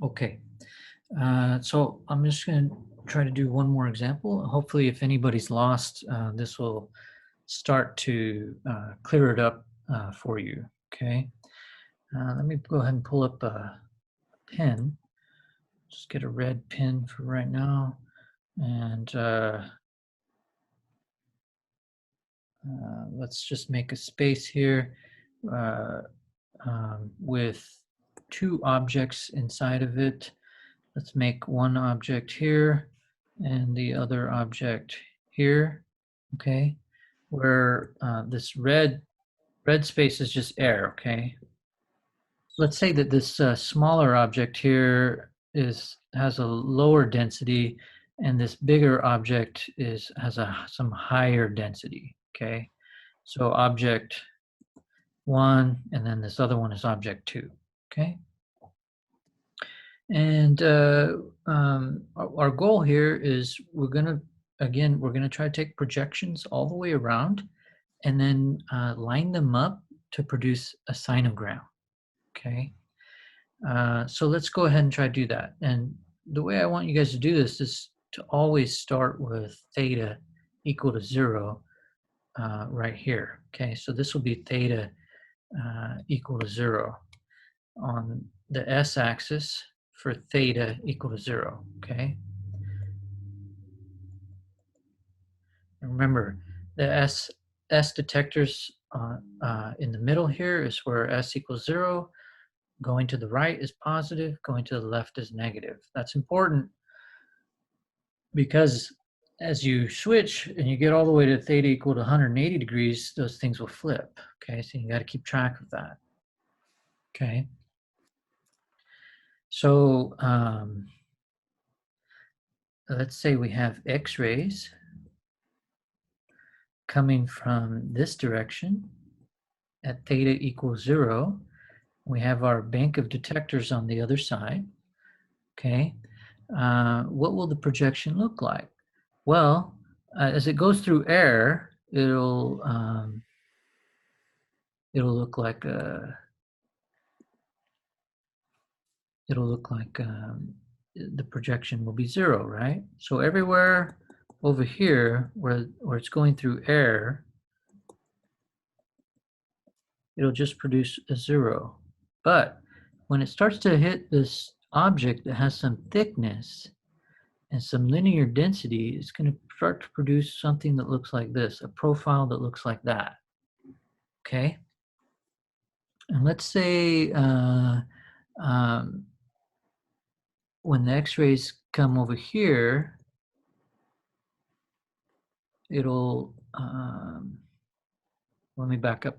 Okay, so I'm just going to try to do one more example. Hopefully, if anybody's lost, this will start to clear it up for you. Okay, let me go ahead and pull up a pen. Just get a red pen for right now, and let's just make a space here uh, with two objects inside of it. Let's make one object here and the other object here, okay? Where this red space is just air, okay? Let's say that this smaller object here has a lower density, and this bigger object has some higher density, okay? So object 1, and then this other one is object 2, okay? And our goal here is we're gonna try to take projections all the way around and then line them up to produce a sinogram, okay? So let's go ahead and try to do that. And the way I want you guys to do this is to always start with theta equal to 0 right here, okay? So this will be theta equal to 0 on the s-axis for theta equal to 0, okay? And remember, the S detectors in the middle here is where S equals 0. Going to the right is positive, going to the left is negative. That's important because as you switch and you get all the way to theta equal to 180 degrees, those things will flip, okay? So you got to keep track of that, okay? So let's say we have X-rays coming from this direction at theta equals 0. We have our bank of detectors on the other side, okay? What will the projection look like? Well, as it goes through air, it'll look like the projection will be 0, right? So everywhere over here where it's going through air, it'll just produce a 0. But when it starts to hit this object that has some thickness and some linear density, it's going to start to produce something that looks like this, a profile that looks like that, okay? And let's say when the x-rays come over here, it'll, let me back up.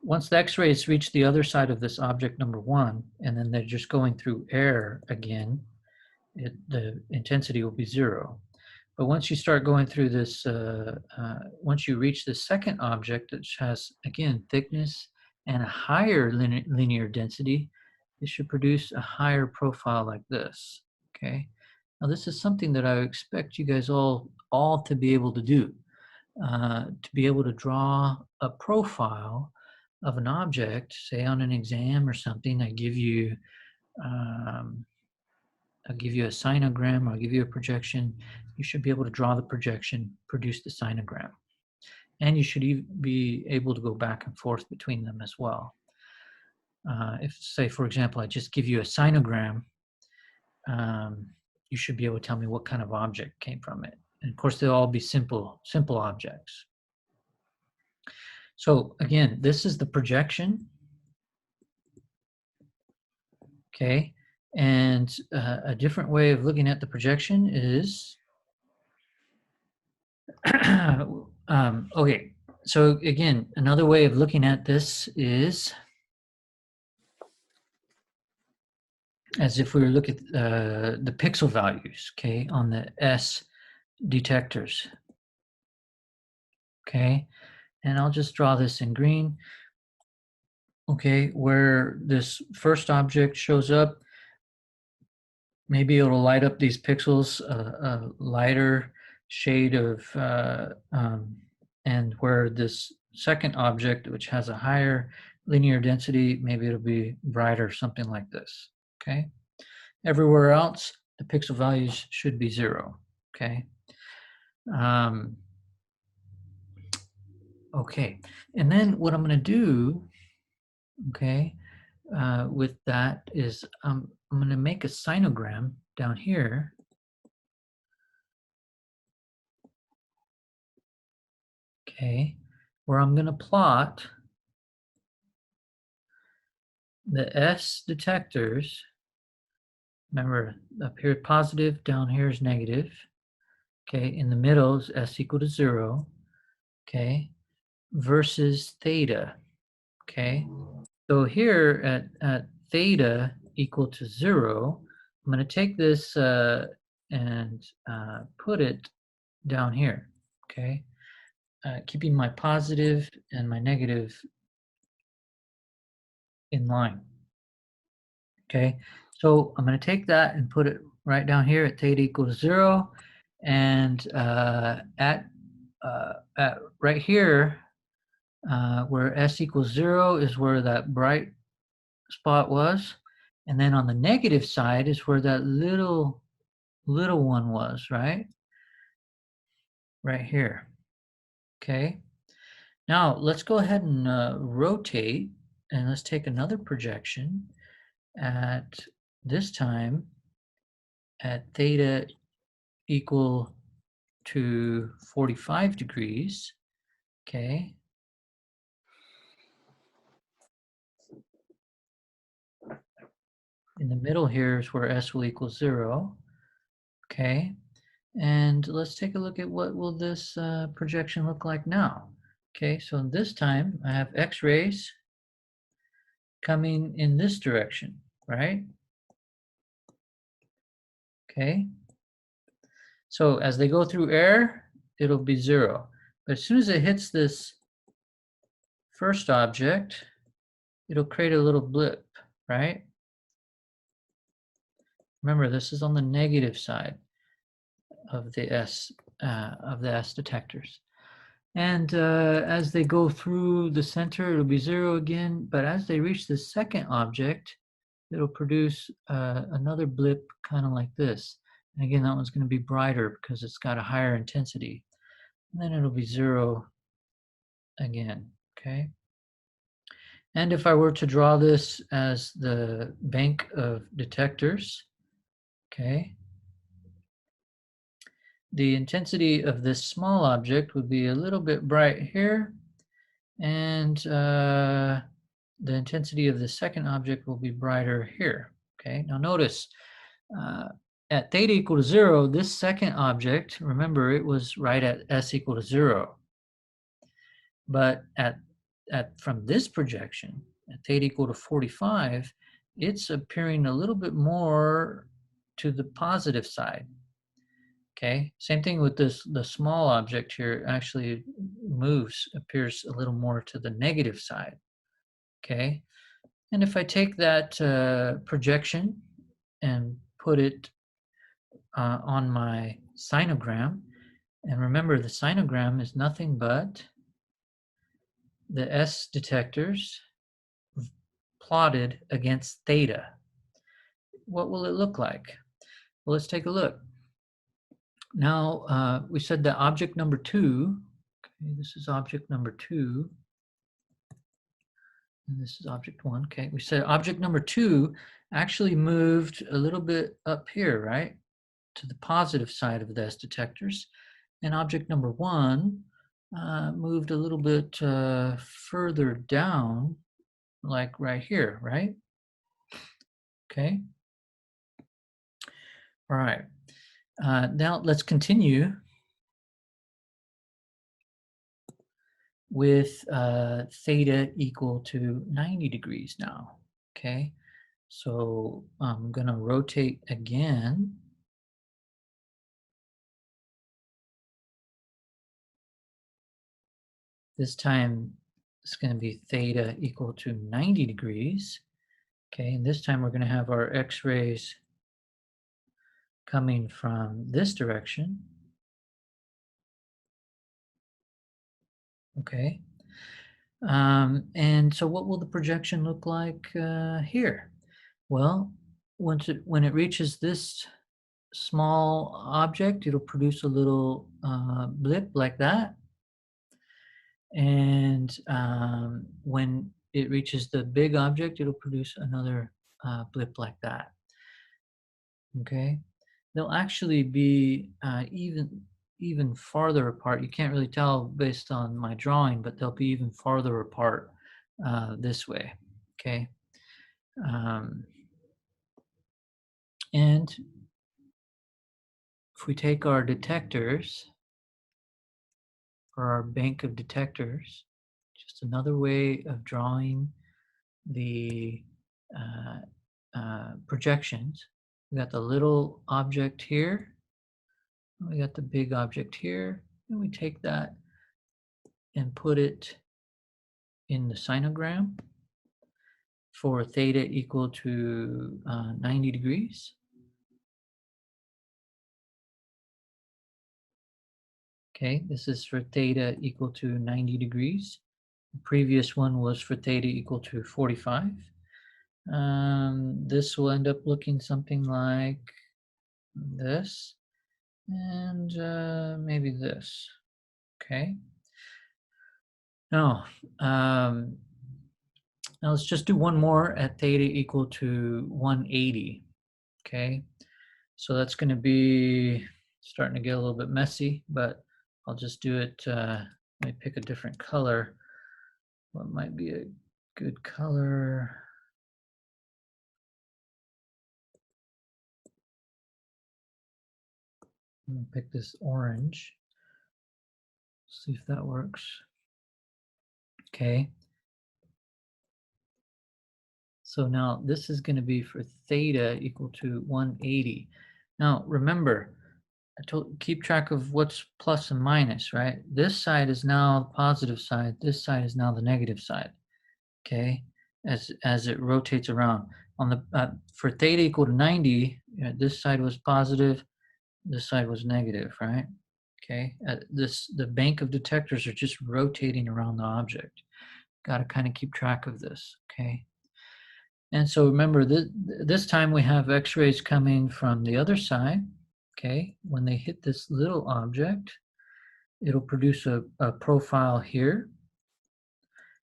Once the x-rays reach the other side of this object number 1, and then they're just going through air again, the intensity will be 0. But once you start going through this, once you reach the second object, which has, again, thickness and a higher linear density, it should produce a higher profile like this, okay? Now, this is something that I expect you guys all to be able to do, to be able to draw a profile of an object, say on an exam or something. I'll give you a sinogram, I'll give you a projection. You should be able to draw the projection, produce the sinogram. And you should be able to go back and forth between them as well. If, say, for example, I just give you a sinogram, you should be able to tell me what kind of object came from it. And of course, they'll all be simple objects. So again, this is the projection, okay? And a different way of looking at the projection is, okay, so again, another way of looking at this is as if we were looking at the pixel values, okay, on the S detectors, okay? And I'll just draw this in green, okay, where this first object shows up. Maybe it'll light up these pixels, a lighter shade of, and where this second object, which has a higher linear density, maybe it'll be brighter, something like this, okay? Everywhere else, the pixel values should be 0, okay? Okay, and then what I'm going to do, okay, with that is I'm going to make a sinogram down here. Okay, where I'm going to plot the S detectors. Remember, up here positive, down here is negative. Okay, in the middle is S equal to 0. Okay, versus theta. Okay, so here at theta equal to 0, I'm going to take this and put it down here. Okay, keeping my positive and my negative in line. Okay, so I'm going to take that and put it right down here at theta equals 0, and at right here where S equals 0 is where that bright spot was, and then on the negative side is where that little one was, right here. Okay, now let's go ahead and rotate, and let's take another projection at this time at theta equal to 45 degrees. Okay, in the middle here is where S will equal 0. Okay, and let's take a look at what will this projection look like now. Okay, so this time I have X-rays coming in this direction, right? Okay, so as they go through air, it'll be 0. But as soon as it hits this first object, it'll create a little blip, right? Remember, this is on the negative side of the S detectors. And as they go through the center, it'll be 0 again. But as they reach the second object, it'll produce another blip kind of like this. And again, that one's going to be brighter because it's got a higher intensity. And then it'll be 0 again, okay? And if I were to draw this as the bank of detectors, okay, the intensity of this small object would be a little bit bright here, and the intensity of the second object will be brighter here. Okay, now notice at theta equal to 0, this second object, remember, it was right at S equal to 0. But from this projection, at theta equal to 45, it's appearing a little bit more to the positive side. Okay, same thing with the small object here actually appears a little more to the negative side. Okay, and if I take that projection and put it on my sinogram, and remember the sinogram is nothing but the S detectors plotted against theta. What will it look like? Well, let's take a look. Now, we said that object number 2, okay, this is object number 2, and this is object 1. Okay, we said object number 2 actually moved a little bit up here, right, to the positive side of the S detectors, and object number 1 moved a little bit further down, like right here, right? Okay. All right. Now let's continue with theta equal to 90 degrees now. Okay. So I'm going to rotate again. This time it's going to be theta equal to 90 degrees. Okay, and this time we're going to have our X-rays coming from this direction. Okay. And so what will the projection look like here? Well, when it reaches this small object, it'll produce a little blip like that. And when it reaches the big object, it'll produce another blip like that. Okay, they'll actually be even farther apart. You can't really tell based on my drawing, but they'll be even farther apart this way. Okay, um, and if we take our detectors or our bank of detectors, just another way of drawing the uh, projections. We got the little object here, we got the big object here, and we take that and put it in the sinogram for theta equal to 90 degrees. Okay, this is for theta equal to 90 degrees. The previous one was for theta equal to 45. This will end up looking something like this, and maybe this. Okay. Now, now let's just do one more at theta equal to 180. Okay. So that's going to be starting to get a little bit messy, but I'll just do it. Let me pick a different color. What might be a good color? I'm going to pick this orange. See if that works. Okay. So now this is going to be for theta equal to 180. Now remember, keep track of what's plus and minus, right? This side is now the positive side. This side is now the negative side. Okay, as it rotates around. On the for theta equal to 90, this side was positive, this side was negative, right? Okay, the bank of detectors are just rotating around the object. Got to kind of keep track of this. Okay. And so remember, this time we have X-rays coming from the other side. Okay, when they hit this little object, it'll produce a profile here.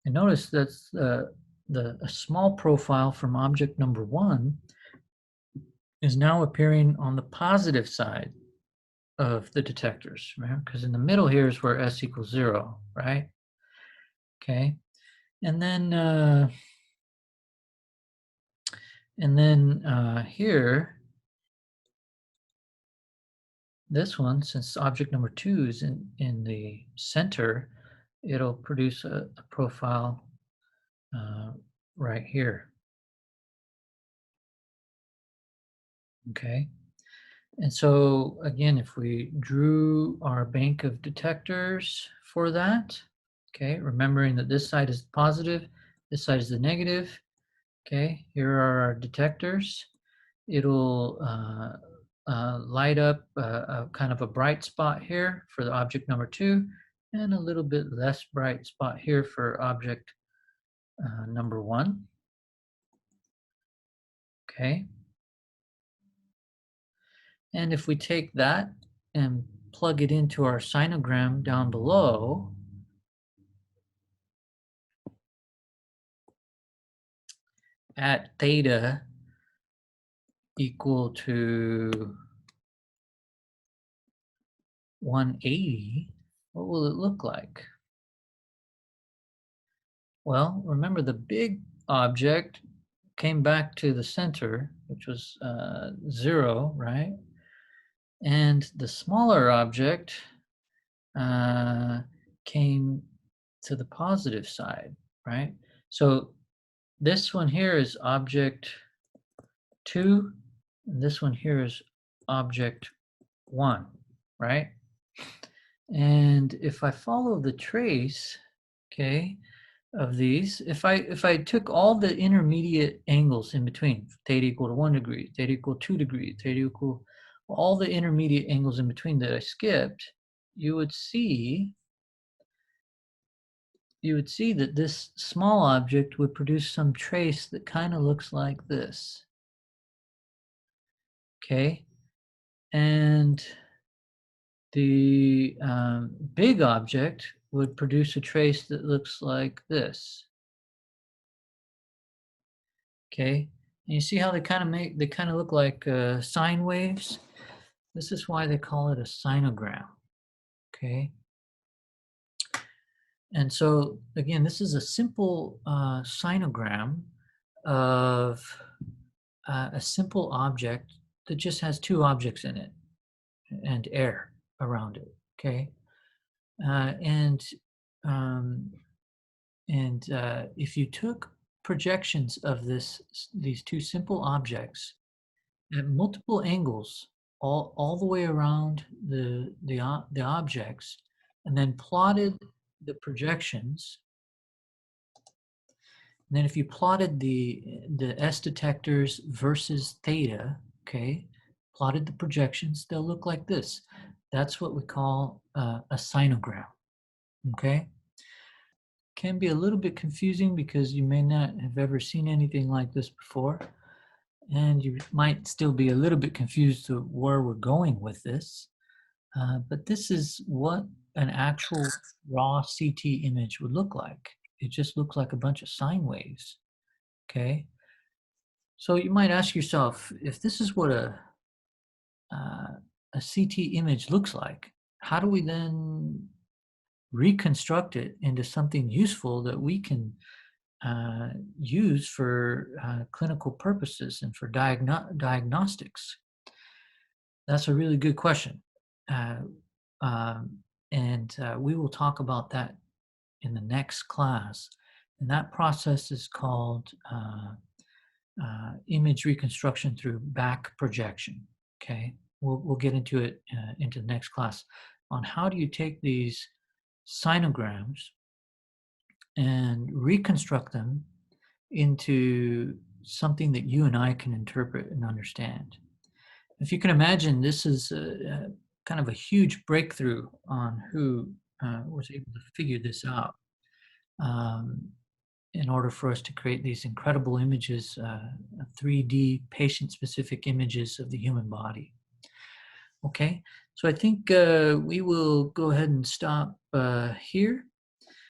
And notice that's a small profile from object number 1 is now appearing on the positive side of the detectors, right? Because in the middle here is where S equals 0, right? Okay, and then here, this one, since object number 2 is in the center, it'll produce a profile right here. Okay, and so again, if we drew our bank of detectors for that, okay, remembering that this side is positive, this side is the negative. Okay, here are our detectors. It'll light up a kind of a bright spot here for the object number 2, and a little bit less bright spot here for object number 1. Okay, and if we take that and plug it into our sinogram down below, at theta equal to 180, what will it look like? Well, remember the big object came back to the center, which was 0, right? And the smaller object came to the positive side, right? So this one here is object 2, and this one here is object 1, right? And if I follow the trace, okay, of these, if I took all the intermediate angles in between, theta equal to 1 degree, theta equal to 2 degrees, theta equal all the intermediate angles in between that I skipped, you would see that this small object would produce some trace that kind of looks like this. okay? And the big object would produce a trace that looks like this, okay? And you see how they kind of look like sine waves? This is why they call it a sinogram, okay? And so again, this is a simple sinogram of a simple object that just has two objects in it and air around it, okay? Uh, and um, if you took projections of these two simple objects at multiple angles all the way around the objects, and then plotted the projections, and then if you plotted the S detectors versus theta, okay, plotted the projections, they'll look like this. That's what we call a sinogram, okay? Can be a little bit confusing because you may not have ever seen anything like this before, and you might still be a little bit confused to where we're going with this. But this is what an actual raw CT image would look like. It just looks like a bunch of sine waves, okay? So you might ask yourself, if this is what uh, a CT image looks like, how do we then reconstruct it into something useful that we can use for clinical purposes and for diagnostics? That's a really good question. Uh, and we will talk about that in the next class. And that process is called image reconstruction through back projection. Okay, we'll get into it into the next class on how do you take these sinograms and reconstruct them into something that you and I can interpret and understand. If you can imagine, this is a kind of a huge breakthrough on who was able to figure this out um, in order for us to create these incredible images, 3D patient-specific images of the human body. Okay, so I think we will go ahead and stop here.